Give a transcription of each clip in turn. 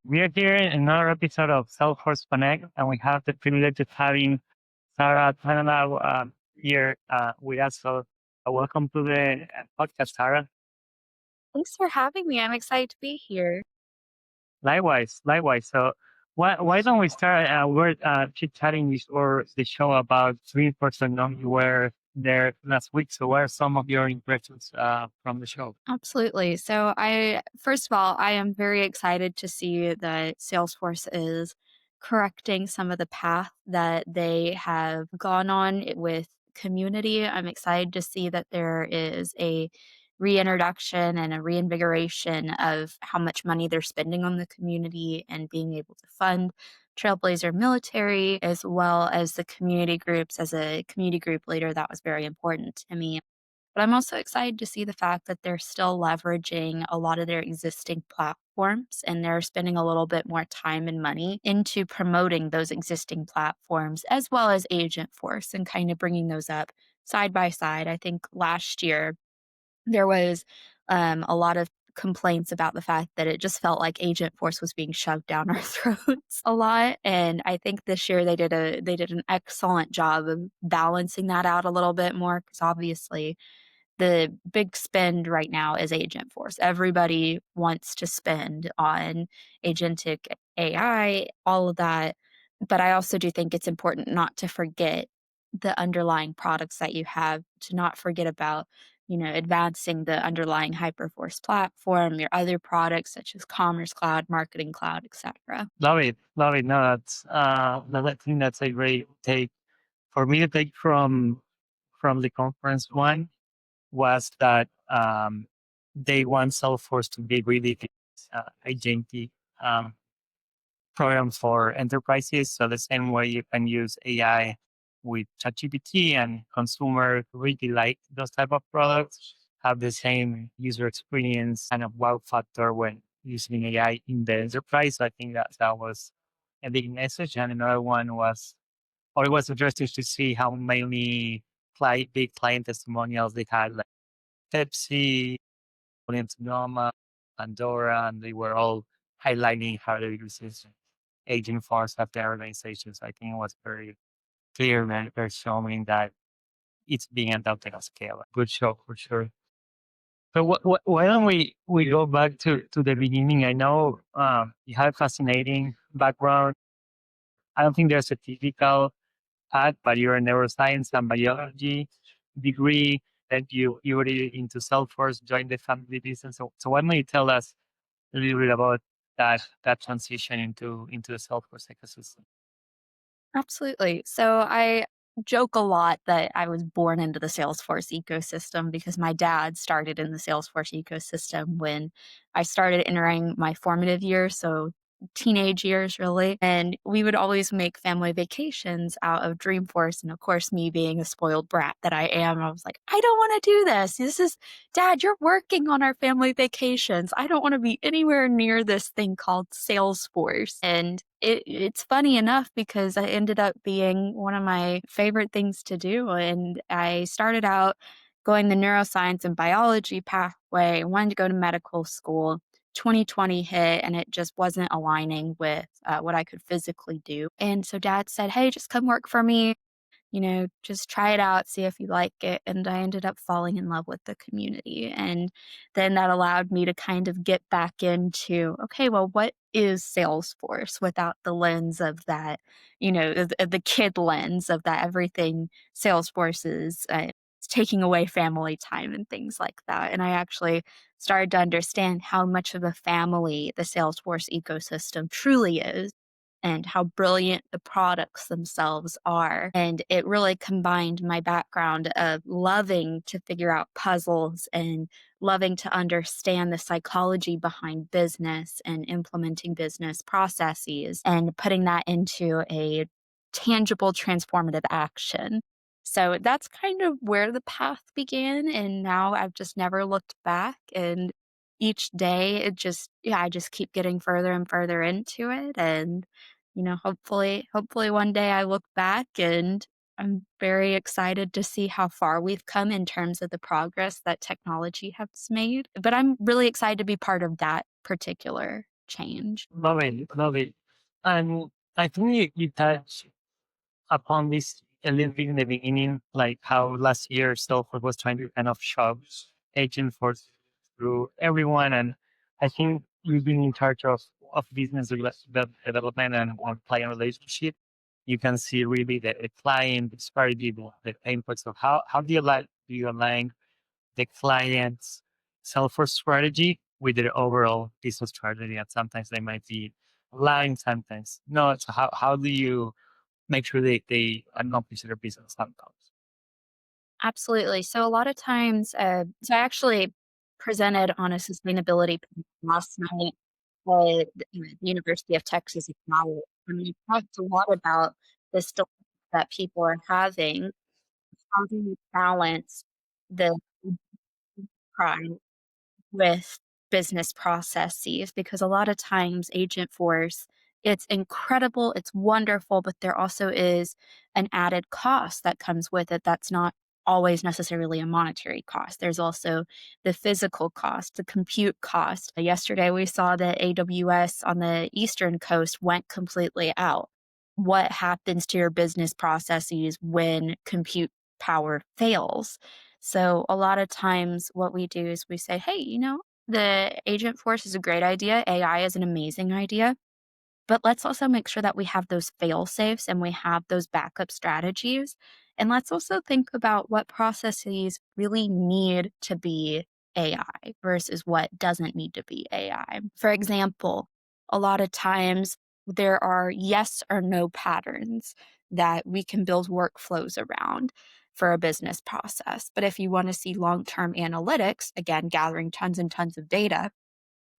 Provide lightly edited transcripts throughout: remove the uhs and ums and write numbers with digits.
We are here in another episode of Salesforce Connect, and we have the privilege of having Sarah Thanawalla here with us. So, welcome to the podcast, Sarah. Thanks for having me. I'm excited to be here. Likewise, likewise. So, why don't we start? We're chit chatting before the show about Dreamforce, and you were there last week. So, what are some of your impressions from the show? Absolutely. So first of all, I am very excited to see that Salesforce is correcting some of the path that they have gone on with community. I'm excited to see that there is a reintroduction and a reinvigoration of how much money they're spending on the community and being able to fund Trailblazer military as well as the community groups. As a community group leader, that was very important to me. But I'm also excited to see the fact that they're still leveraging a lot of their existing platforms and they're spending a little bit more time and money into promoting those existing platforms as well as Agentforce and kind of bringing those up side by side. I think last year there was a lot of complaints about the fact that it just felt like Agentforce was being shoved down our throats a lot. And I think this year they did an excellent job of balancing that out a little bit more because obviously the big spend right now is Agentforce. Everybody wants to spend on agentic AI, all of that. But I also do think it's important not to forget the underlying products that you have, to not forget about, advancing the underlying Hyperforce platform, your other products such as Commerce Cloud, Marketing Cloud, etc. Love it, love it. No, I think that's a great take. For me, the take from the conference one was that they want Salesforce to be really agentic um, program for enterprises. So the same way you can use AI with ChatGPT and consumer really like those type of products, have the same user experience and a wow factor when using AI in the enterprise. So I think that was a big message. And another one was, or it was interesting to see how many big client testimonials they had, like Pepsi, Sonoma, Pandora, and they were all highlighting how they use this Agentforce at their organizations. I think it was very clear and very showing that it's being adopted at scale. Good show for sure. So why don't we go back to the beginning? I know you have a fascinating background. I don't think there's a typical path, but you're a neuroscience and biology degree. Then you were into Salesforce, joined the family business. So why don't you tell us a little bit about that transition into the Salesforce ecosystem? Absolutely. So I joke a lot that I was born into the Salesforce ecosystem because my dad started in the Salesforce ecosystem when I started entering my formative years, so teenage years really. And we would always make family vacations out of Dreamforce. And of course, me being a spoiled brat that I am, I was like, I don't want to do this. This is, Dad, you're working on our family vacations. I don't want to be anywhere near this thing called Salesforce. And it's funny enough because it ended up being one of my favorite things to do. And I started out going the neuroscience and biology pathway, wanted to go to medical school. 2020 hit and it just wasn't aligning with what I could physically do. And so Dad said, hey, just come work for me, just try it out, see if you like it. And I ended up falling in love with the community. And then that allowed me to kind of get back into, okay, well, what is Salesforce without the lens of that, the kid lens of that everything Salesforce is it's taking away family time and things like that. And I actually started to understand how much of a family the Salesforce ecosystem truly is and how brilliant the products themselves are. And it really combined my background of loving to figure out puzzles and loving to understand the psychology behind business and implementing business processes and putting that into a tangible, transformative action. So that's kind of where the path began. And now I've just never looked back. And each day I just keep getting further and further into it. And hopefully one day I look back and I'm very excited to see how far we've come in terms of the progress that technology has made. But I'm really excited to be part of that particular change. Love it, love it. And I think you touched upon this a little bit in the beginning, like how last year Salesforce was trying to kind of shove Agentforce through everyone. And I think you've been in charge of business development and on client relationship. You can see really the client disparity, the pain points of how do you align the client's Salesforce strategy with their overall business strategy. And sometimes they might be aligned, sometimes not. So how do you make sure they accomplish their business outcomes? Absolutely. So a lot of times, so I actually presented on a sustainability panel last night at the University of Texas at Dallas. And we talked a lot about the dilemma that people are having. How do you balance the crime with business processes? Because a lot of times Agentforce, it's incredible, it's wonderful, but there also is an added cost that comes with it that's not always necessarily a monetary cost. There's also the physical cost, the compute cost. Yesterday we saw that AWS on the eastern coast went completely out. What happens to your business processes when compute power fails? So a lot of times what we do is we say, hey, the Agentforce is a great idea. AI is an amazing idea. But let's also make sure that we have those fail safes and we have those backup strategies. And let's also think about what processes really need to be AI versus what doesn't need to be AI. For example, a lot of times there are yes or no patterns that we can build workflows around for a business process. But if you want to see long term analytics, again, gathering tons and tons of data,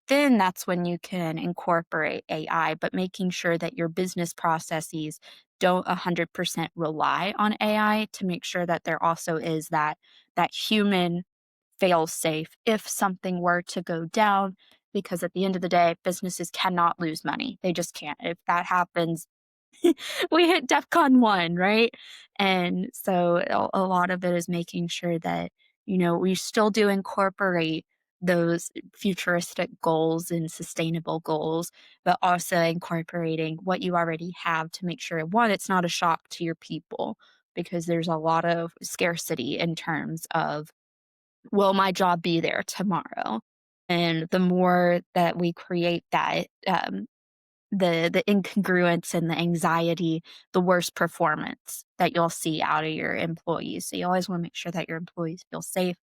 then that's when you can incorporate AI, but making sure that your business processes don't 100% rely on AI to make sure that there also is that human fail safe if something were to go down, because at the end of the day, businesses cannot lose money. They just can't. If that happens, we hit DEFCON 1, right? And so a lot of it is making sure that, we still do incorporate those futuristic goals and sustainable goals, but also incorporating what you already have to make sure, one, it's not a shock to your people, because there's a lot of scarcity in terms of, will my job be there tomorrow? And the more that we create that, the incongruence and the anxiety, the worse performance that you'll see out of your employees. So you always want to make sure that your employees feel safe.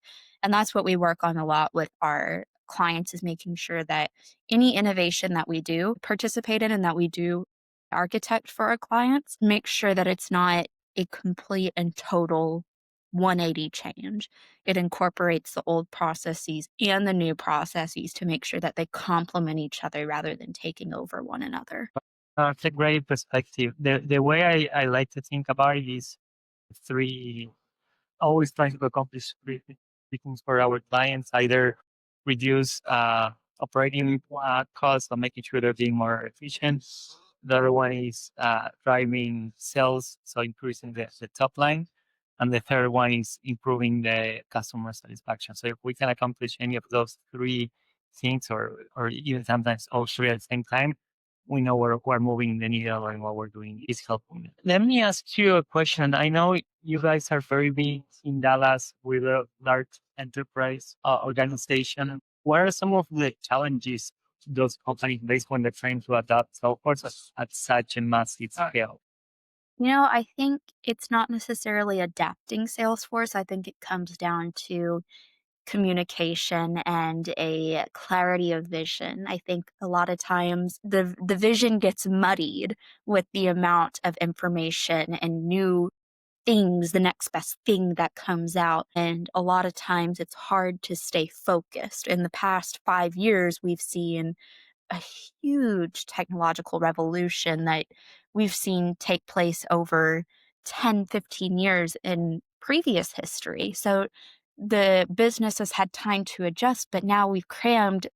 And that's what we work on a lot with our clients, is making sure that any innovation that we do participate in and that we do architect for our clients, make sure that it's not a complete and total 180 change. It incorporates the old processes and the new processes to make sure that they complement each other rather than taking over one another. It's a great perspective. The way I like to think about it is three, always trying to accomplish three things for our clients: either reduce operating costs or making sure they're being more efficient. The other one is driving sales, so increasing the top line. And the third one is improving the customer satisfaction. So if we can accomplish any of those three things, or even sometimes all three at the same time, we know we're moving the needle and what we're doing is helping. Let me ask you a question. I know you guys are very big in Dallas with a large enterprise organization. What are some of the challenges those companies face when they're trying to adapt Salesforce at such a massive scale? I think it's not necessarily adapting Salesforce. I think it comes down to communication and a clarity of vision. I think a lot of times the vision gets muddied with the amount of information and new things, the next best thing that comes out. And a lot of times it's hard to stay focused. In the past 5 years, we've seen a huge technological revolution that we've seen take place over 10, 15 years in previous history. So the business has had time to adjust, but now we've crammed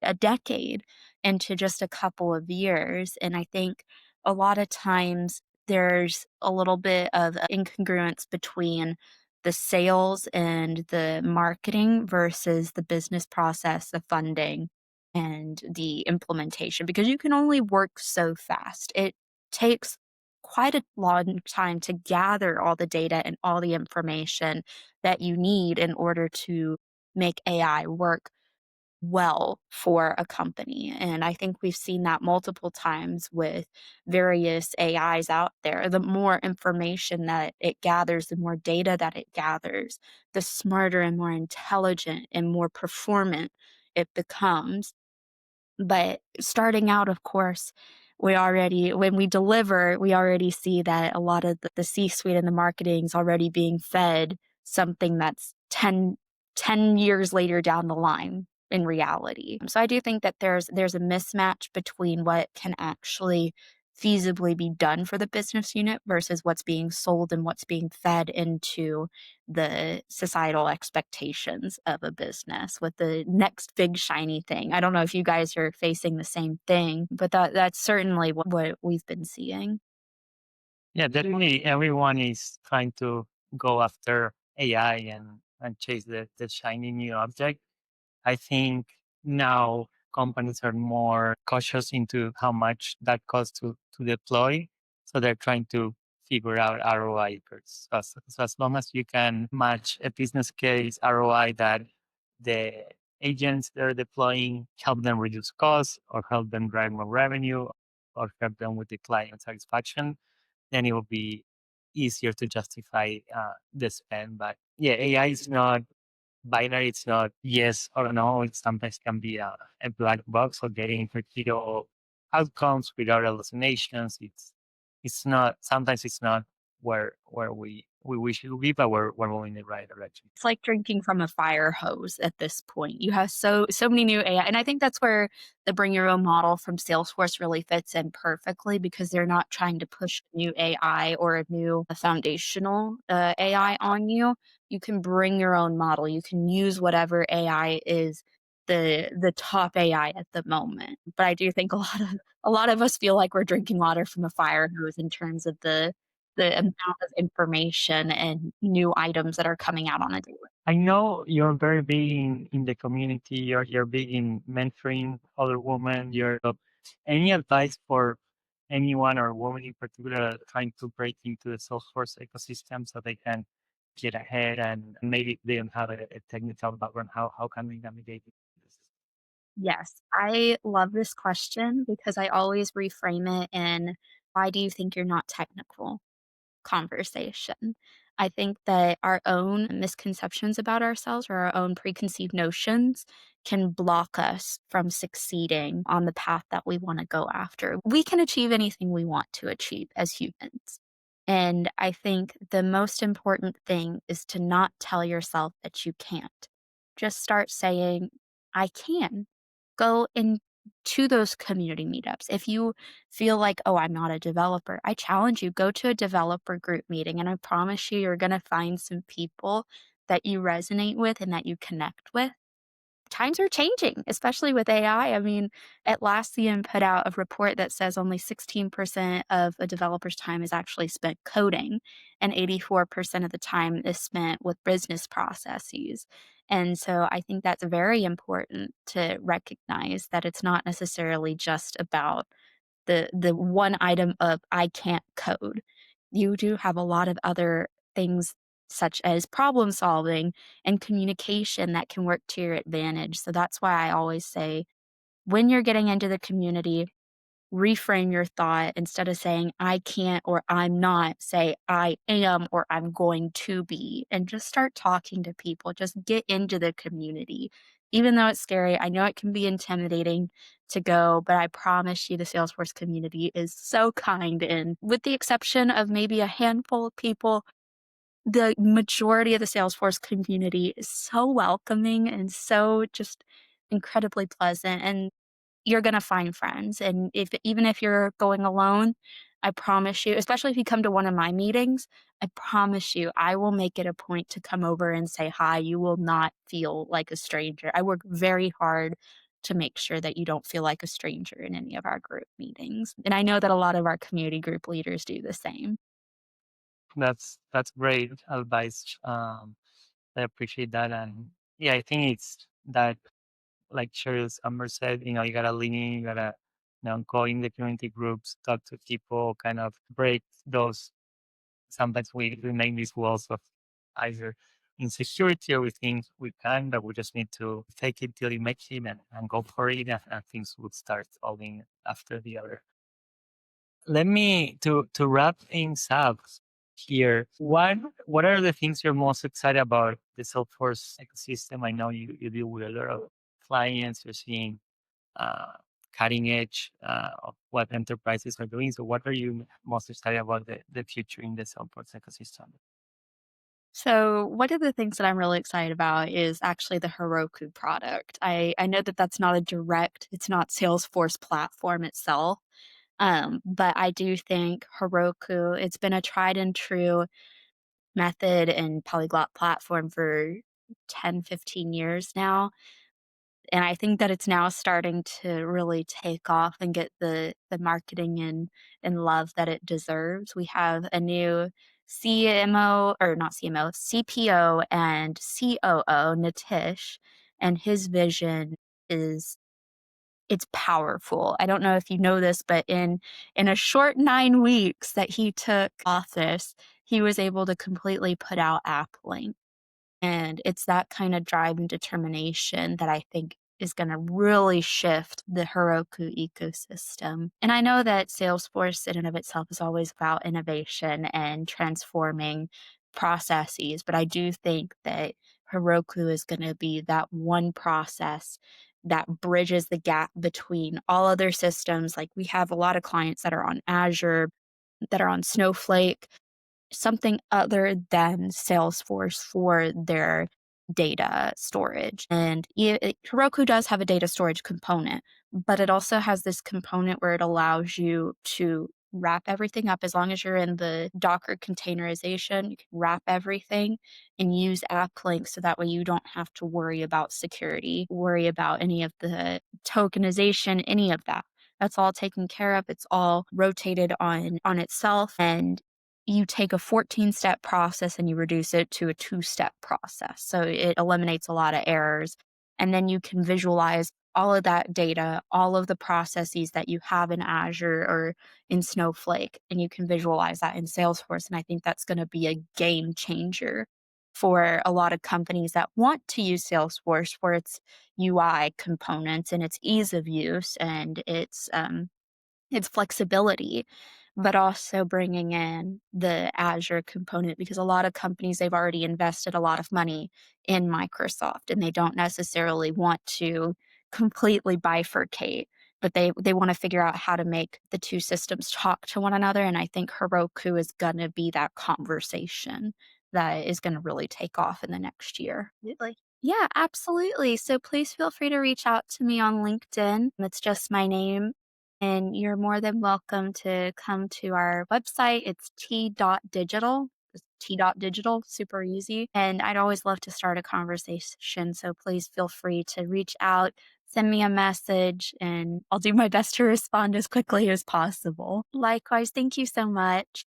a decade into just a couple of years. And I think a lot of times there's a little bit of incongruence between the sales and the marketing versus the business process, the funding, and the implementation, because you can only work so fast. It takes quite a long time to gather all the data and all the information that you need in order to make AI work well for a company. And I think we've seen that multiple times with various AIs out there. The more information that it gathers, the more data that it gathers, the smarter and more intelligent and more performant it becomes. But starting out, of course, when we deliver, we already see that a lot of the C-suite and the marketing is already being fed something that's 10 years later down the line in reality. So I do think that there's a mismatch between what can actually feasibly be done for the business unit versus what's being sold and what's being fed into the societal expectations of a business with the next big shiny thing. I don't know if you guys are facing the same thing, but that's certainly what we've been seeing. Yeah, definitely everyone is trying to go after AI and chase the shiny new object. I think now companies are more cautious into how much that costs to deploy. So they're trying to figure out ROI first. So as long as you can match a business case ROI that the agents they're deploying help them reduce costs or help them drive more revenue or help them with the client satisfaction, then it will be easier to justify the spend. But yeah, AI is not binary. It's not yes or no. It sometimes can be a black box or getting predictable outcomes without hallucinations. It's not. Sometimes it's not where we wish it would be, but we're moving in the right direction. It's like drinking from a fire hose at this point. You have so many new AI, and I think that's where the bring your own model from Salesforce really fits in perfectly, because they're not trying to push a new AI or a new foundational AI on you. You can bring your own model. You can use whatever AI is the top AI at the moment. But I do think a lot of us feel like we're drinking water from a fire hose in terms of the amount of information and new items that are coming out on a daily. I know you're very big in the community. You're big in mentoring other women. Any advice for anyone or woman in particular trying to break into the Salesforce ecosystem so they can get ahead and maybe they don't have a technical background? How can we navigate this? Yes, I love this question because I always reframe it in, why do you think you're not technical? Conversation. I think that our own misconceptions about ourselves or our own preconceived notions can block us from succeeding on the path that we want to go after. We can achieve anything we want to achieve as humans. And I think the most important thing is to not tell yourself that you can't. Just start saying, I can. Go into those community meetups. If you feel like, oh, I'm not a developer, I challenge you, go to a developer group meeting, and I promise you, you're going to find some people that you resonate with and that you connect with. Times are changing, especially with AI. I mean, Atlassian put out a report that says only 16% of a developer's time is actually spent coding, and 84% of the time is spent with business processes. And so I think that's very important to recognize that it's not necessarily just about the one item of I can't code. You do have a lot of other things such as problem solving and communication that can work to your advantage. So that's why I always say, when you're getting into the community, reframe your thought. Instead of saying I can't or I'm not, say I am or I'm going to be, and just start talking to people. Just get into the community. Even though it's scary, I know it can be intimidating to go, but I promise you the Salesforce community is so kind. And with the exception of maybe a handful of people, the majority of the Salesforce community is so welcoming and so just incredibly pleasant. And you're gonna find friends, and if even if you're going alone, I promise you, especially if you come to one of my meetings, I promise you, I will make it a point to come over and say hi. You will not feel like a stranger. I work very hard to make sure that you don't feel like a stranger in any of our group meetings, and I know that a lot of our community group leaders do the same. That's great advice. I appreciate that, and yeah, I think it's that like Sheryl Summer said, you gotta lean in, you gotta, go in the community groups, talk to people, kind of break those. Sometimes we remain these walls of either insecurity, or we think we can, but we just need to take it till it makes it, and go for it, and things would start falling after the other. Let me to wrap things up here. What are the things you're most excited about the Salesforce ecosystem? I know you deal with a lot of clients. You're seeing uh, cutting edge of what enterprises are doing. So, what are you most excited about the future in the Salesforce ecosystem? So one of the things that I'm really excited about is actually the Heroku product. I know that that's not it's not Salesforce platform itself. But I do think Heroku, it's been a tried and true method and polyglot platform for 10, 15 years now. And I think that it's now starting to really take off and get the marketing and love that it deserves. We have a new CMO, or not CMO, CPO and COO, Nitish, and his vision is it's powerful. I don't know if you know this, but in a short 9 weeks that he took office, he was able to completely put out AppLink. And it's that kind of drive and determination that I think is going to really shift the Heroku ecosystem. And I know that Salesforce in and of itself is always about innovation and transforming processes, but I do think that Heroku is going to be that one process that bridges the gap between all other systems. Like we have a lot of clients that are on Azure, that are on Snowflake, something other than Salesforce for their data storage. And Heroku does have a data storage component, but it also has this component where it allows you to wrap everything up. As long as you're in the Docker containerization, you can wrap everything and use AppLink, so that way you don't have to worry about security, worry about any of the tokenization, any of that. That's all taken care of. It's all rotated on itself, and you take a 14-step process and you reduce it to a 2-step process. So it eliminates a lot of errors. And then you can visualize all of that data, all of the processes that you have in Azure or in Snowflake, and you can visualize that in Salesforce. And I think that's going to be a game changer for a lot of companies that want to use Salesforce for its UI components and its ease of use and its flexibility, but also bringing in the Azure component, because a lot of companies, they've already invested a lot of money in Microsoft and they don't necessarily want to completely bifurcate, but they want to figure out how to make the two systems talk to one another. And I think Heroku is going to be that conversation that is going to really take off in the next year. Absolutely. Yeah, absolutely. So please feel free to reach out to me on LinkedIn. It's just my name, and you're more than welcome to come to our website. It's T.digital. It's T.digital, super easy. And I'd always love to start a conversation. So please feel free to reach out, send me a message, and I'll do my best to respond as quickly as possible. Likewise, thank you so much.